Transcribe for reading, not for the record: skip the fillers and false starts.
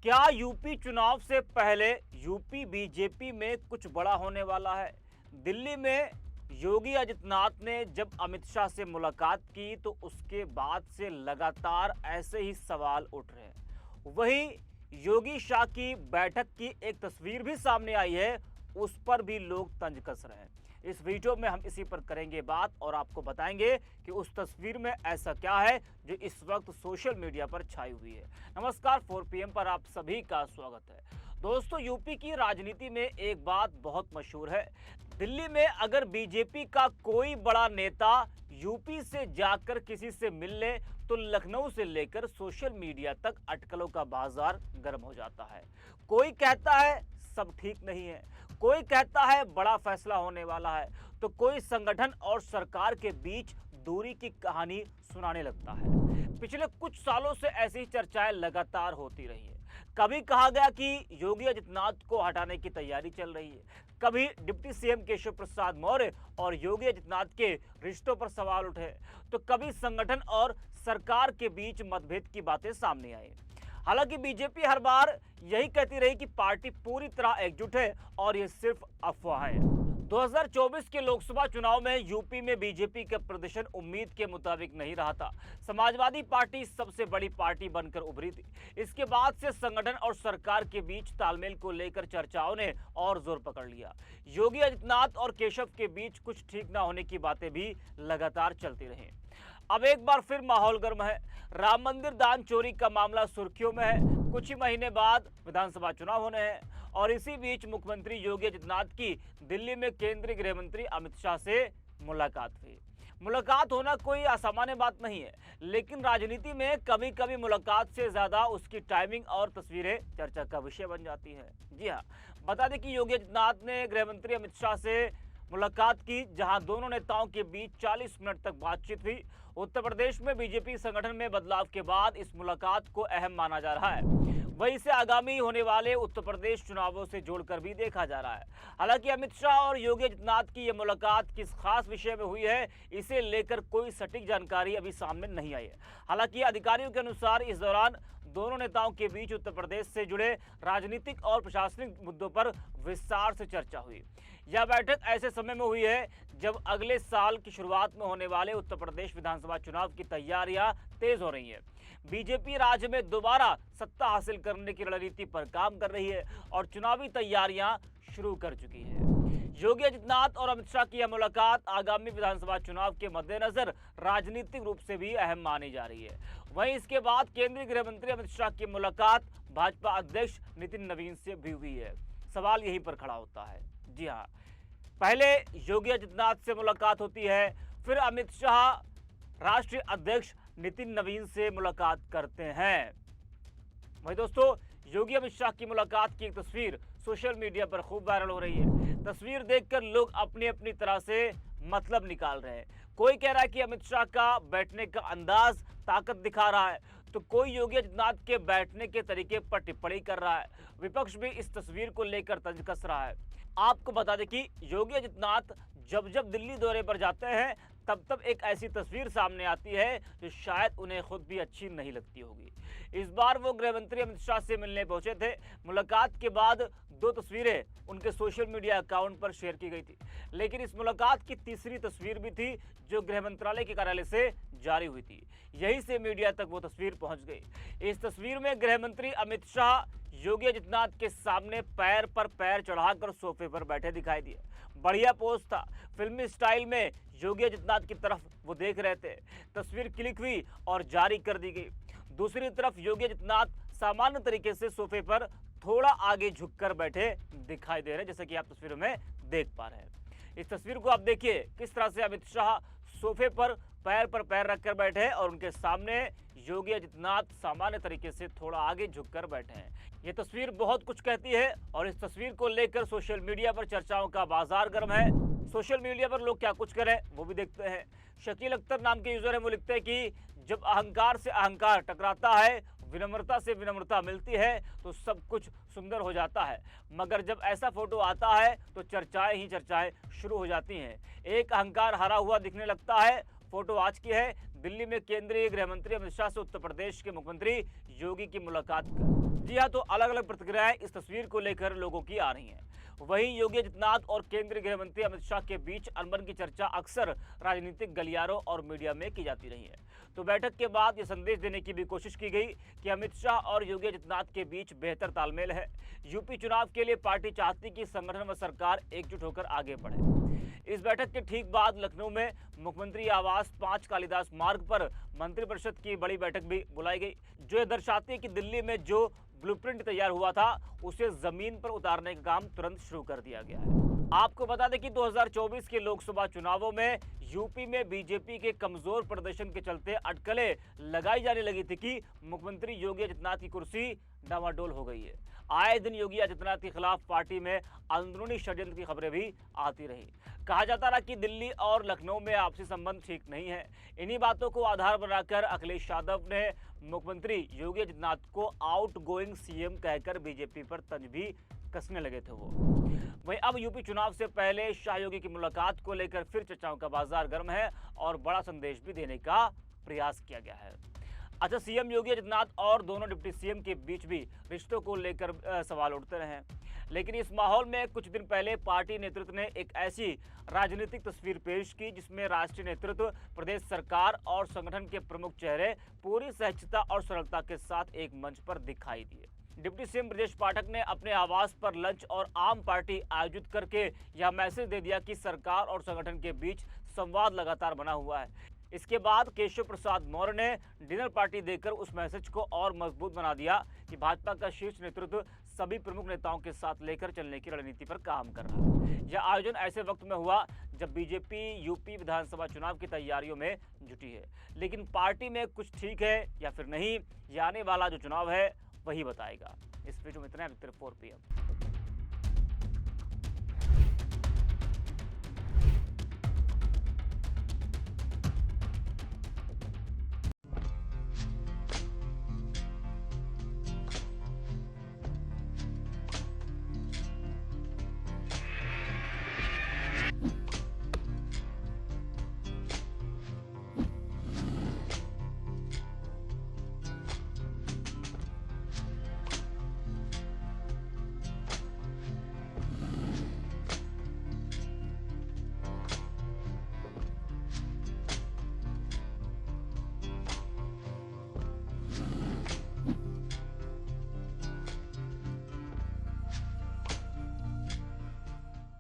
क्या यूपी चुनाव से पहले यूपी बीजेपी में कुछ बड़ा होने वाला है? दिल्ली में योगी आदित्यनाथ ने जब अमित शाह से मुलाकात की तो उसके बाद से लगातार ऐसे ही सवाल उठ रहे हैं। वहीं योगी शाह की बैठक की एक तस्वीर भी सामने आई है, उस पर भी लोग तंज कस रहे हैं। इस वीडियो में हम इसी पर करेंगे बात और आपको बताएंगे कि उस तस्वीर में ऐसा क्या है जो इस वक्त सोशल मीडिया पर छाई हुई है। नमस्कार, 4 PM पर आप सभी का स्वागत है। दोस्तों, यूपी की राजनीति में एक बात बहुत मशहूर है। दिल्ली में अगर बीजेपी का कोई बड़ा नेता यूपी से जाकर किसी से मिल ले तो लखनऊ से लेकर सोशल मीडिया तक अटकलों का बाजार गर्म हो जाता है। कोई कहता है सब ठीक नहीं है, कोई कहता है बड़ा फैसला होने वाला है, तो कोई संगठन और सरकार के बीच दूरी की कहानी सुनाने लगता है। पिछले कुछ सालों से ऐसी चर्चाएं लगातार होती रही है। कभी कहा गया कि योगी आदित्यनाथ को हटाने की तैयारी चल रही है, कभी डिप्टी सीएम केशव प्रसाद मौर्य और योगी आदित्यनाथ के रिश्तों पर सवाल उठे, तो कभी संगठन और सरकार के बीच मतभेद की बातें सामने आई। हालांकि बीजेपी हर बार यही कहती रही कि पार्टी पूरी तरह एकजुट है और ये सिर्फ अफवाह है। 2024 के लोकसभा चुनाव में यूपी में बीजेपी का प्रदर्शन उम्मीद के मुताबिक नहीं रहा था। समाजवादी पार्टी सबसे बड़ी पार्टी बनकर उभरी थी। इसके बाद से संगठन और सरकार के बीच तालमेल को लेकर चर्चाओं ने और जोर पकड़ लिया। योगी आदित्यनाथ और केशव के बीच कुछ ठीक न होने की बातें भी लगातार चलती रहीं। अब एक बार फिर माहौल गर्म है। राम मंदिर दान चोरी का मामला सुर्खियों में है। कुछ ही महीने बाद विधानसभा चुनाव होने हैं और इसी बीच मुख्यमंत्री योगी आदित्यनाथ की दिल्ली में केंद्रीय गृह मंत्री अमित शाह से मुलाकात हुई। मुलाकात होना कोई असामान्य बात नहीं है, लेकिन राजनीति में कभी कभी मुलाकात से ज्यादा उसकी टाइमिंग और तस्वीरें चर्चा का विषय बन जाती है। जी हाँ, बता दें कि योगी आदित्यनाथ ने गृह मंत्री अमित शाह से मुलाकात की, जहां दोनों नेताओं के बीच 40 मिनट तक बातचीत हुई। उत्तर प्रदेश में बीजेपी संगठन में बदलाव के बाद इस मुलाकात को अहम माना जा रहा है। वहीं इसे आगामी होने वाले उत्तर प्रदेश चुनावों से जोड़कर भी देखा जा रहा है। हालांकि अमित शाह और योगी आदित्यनाथ की यह मुलाकात किस खास विषय में हुई है, इसे लेकर कोई सटीक जानकारी अभी सामने नहीं आई है। हालांकि अधिकारियों के अनुसार इस दौरान दोनों नेताओं के बीच उत्तर प्रदेश से जुड़े राजनीतिक और प्रशासनिक मुद्दों पर विस्तार से चर्चा हुई। यह बैठक ऐसे समय में हुई है जब अगले साल की शुरुआत में होने वाले उत्तर प्रदेश विधानसभा चुनाव की तैयारियां तेज हो रही हैं। बीजेपी राज्य में दोबारा सत्ता हासिल करने की रणनीति पर काम कर रही है और चुनावी तैयारियां शुरू कर चुकी है। योगी आदित्यनाथ और अमित शाह की यह मुलाकात आगामी विधानसभा चुनाव के मद्देनजर राजनीतिक रूप से भी अहम मानी जा रही है। वहीं इसके बाद केंद्रीय गृह मंत्री अमित शाह की मुलाकात भाजपा अध्यक्ष नितिन नवीन से भी हुई है। सवाल यहीं पर खड़ा होता है। जी हाँ, पहले योगी आदित्यनाथ से मुलाकात होती है, फिर अमित शाह राष्ट्रीय अध्यक्ष नितिन नवीन से मुलाकात करते हैं। वहीं दोस्तों, योगी अमित शाह की मुलाकात की एक तस्वीर सोशल मीडिया पर खूब वायरल हो रही है। तस्वीर देखकर लोग अपनी अपनी तरह से मतलब निकाल रहे हैं। कोई कह रहा है कि अमित शाह का बैठने का अंदाज ताकत दिखा रहा है, तो कोई योगी आदित्यनाथ के बैठने के तरीके पर टिप्पणी कर रहा है। विपक्ष भी इस तस्वीर को लेकर तंज कस रहा है। आपको बता दें कि योगी आदित्यनाथ जब जब दिल्ली दौरे पर जाते हैं तब तब एक ऐसी तस्वीर सामने आती है जो शायद उन्हें खुद भी अच्छी नहीं लगती होगी। इस बार वो गृह मंत्री अमित शाह से मिलने पहुंचे थे। मुलाकात के बाद 2 तस्वीरें उनके सोशल मीडिया अकाउंट पर शेयर की गई थी, लेकिन इस मुलाकात की तीसरी तस्वीर भी थी जो गृह मंत्रालय के कार्यालय से जारी हुई थी। यहीं से मीडिया तक वो तस्वीर पहुंच गई। इस तस्वीर में गृह मंत्री अमित शाह योगी आदित्यनाथ के सामने पैर पर पैर चढ़ाकर सोफे पर बैठे दिखाई दिए। बढ़िया पोज था। फिल्मी स्टाइल में योगी आदित्यनाथ की तरफ वो देख रहे थे। तस्वीर क्लिक हुई और जारी कर दी गई। दूसरी तरफ योगी आदित्यनाथ सामान्य तरीके से सोफे पर थोड़ा आगे झुककर बैठे दिखाई दे रहे हैं, जैसा कि आप तस्वीरों में देख पा रहे हैं। इस तस्वीर को आप देखिए किस तरह से अमित शाह सोफे पर पैर रखकर बैठे हैं और उनके सामने योगी आदित्यनाथ सामान्य तरीके से थोड़ा आगे झुककर बैठे हैं। ये तस्वीर बहुत कुछ कहती है और इस तस्वीर को लेकर सोशल मीडिया पर चर्चाओं का बाजार गर्म है। सोशल मीडिया पर लोग क्या कुछ करें वो भी देखते हैं। शकील अख्तर नाम के यूजर है, वो लिखते हैं कि जब अहंकार से अहंकार टकराता है, विनम्रता से विनम्रता मिलती है तो सब कुछ सुंदर हो जाता है, मगर जब ऐसा फोटो आता है तो चर्चाएं ही चर्चाएं शुरू हो जाती हैं। एक अहंकार हरा हुआ दिखने लगता है। फोटो आज की है, दिल्ली में केंद्रीय गृह मंत्री अमित शाह से उत्तर प्रदेश के मुख्यमंत्री योगी की मुलाकात कर। जी हाँ, तो अलग अलग प्रतिक्रियाएं इस तस्वीर को लेकर लोगों की आ रही हैं। वहीं योगी आदित्यनाथ और केंद्रीय गृह मंत्री अमित शाह के बीच अनबन की चर्चा अक्सर राजनीतिक गलियारों और मीडिया में की जाती रही है। तो बैठक के बाद यह संदेश देने की भी कोशिश की गई कि अमित शाह और योगी आदित्यनाथ के बीच बेहतर तालमेल है। यूपी चुनाव के लिए पार्टी चाहती कि संगठन व सरकार एकजुट होकर आगे बढ़े। इस बैठक के ठीक बाद लखनऊ में मुख्यमंत्री आवास 5 कालिदास मार्ग पर मंत्रिपरिषद की बड़ी बैठक भी बुलाई गई, जो यह दर्शाती है कि दिल्ली में जो ब्लूप्रिंट तैयार हुआ था उसे जमीन पर उतारने का काम तुरंत शुरू कर दिया गया है। आपको बता दें कि 2024 के लोकसभा चुनावों में यूपी में बीजेपी के कमजोर प्रदर्शन के चलते अटकलें लगाई जाने लगी थी कि मुख्यमंत्री योगी आदित्यनाथ की कुर्सी डामाडोल हो गई है। आए दिन योगी आदित्यनाथ के खिलाफ पार्टी में अंदरूनी षड्यंत्र की खबरें भी आती रही। कहा जाता रहा कि दिल्ली और लखनऊ में आपसी संबंध ठीक नहीं है। इन्हीं बातों को आधार बनाकर अखिलेश यादव ने मुख्यमंत्री योगी आदित्यनाथ को आउटगोइंग सीएम कहकर बीजेपी पर तंज भी कसने लगे थे वो। वहीं अब यूपी चुनाव से पहले शाह योगी की मुलाकात को लेकर फिर चर्चाओं का बाजार गर्म है और बड़ा संदेश भी देने का प्रयास किया गया है। अच्छा, सीएम योगी आदित्यनाथ और दोनों डिप्टी सीएम के बीच भी रिश्तों को लेकर सवाल उठते रहे, लेकिन इस माहौल में कुछ दिन पहले पार्टी नेतृत्व ने एक ऐसी राजनीतिक तस्वीर पेश की जिसमें राष्ट्रीय नेतृत्व, प्रदेश सरकार और संगठन के प्रमुख चेहरे पूरी सहजता और सरलता के साथ एक मंच पर दिखाई दिए। डिप्टी सीएम ब्रजेश पाठक ने अपने आवास पर लंच और आम पार्टी आयोजित करके यह मैसेज दे दिया कि सरकार और संगठन के बीच संवाद लगातार बना हुआ है। इसके बाद केशव प्रसाद मौर्य ने डिनर पार्टी देकर उस मैसेज को और मजबूत बना दिया कि भाजपा का शीर्ष नेतृत्व सभी प्रमुख नेताओं के साथ लेकर चलने की रणनीति पर काम कर रहा है। यह आयोजन ऐसे वक्त में हुआ जब बीजेपी यूपी विधानसभा चुनाव की तैयारियों में जुटी है, लेकिन पार्टी में कुछ ठीक है या फिर नहीं, ये आने वाला जो चुनाव है वही बताएगा। इस वीडियो में इतना। 4 PM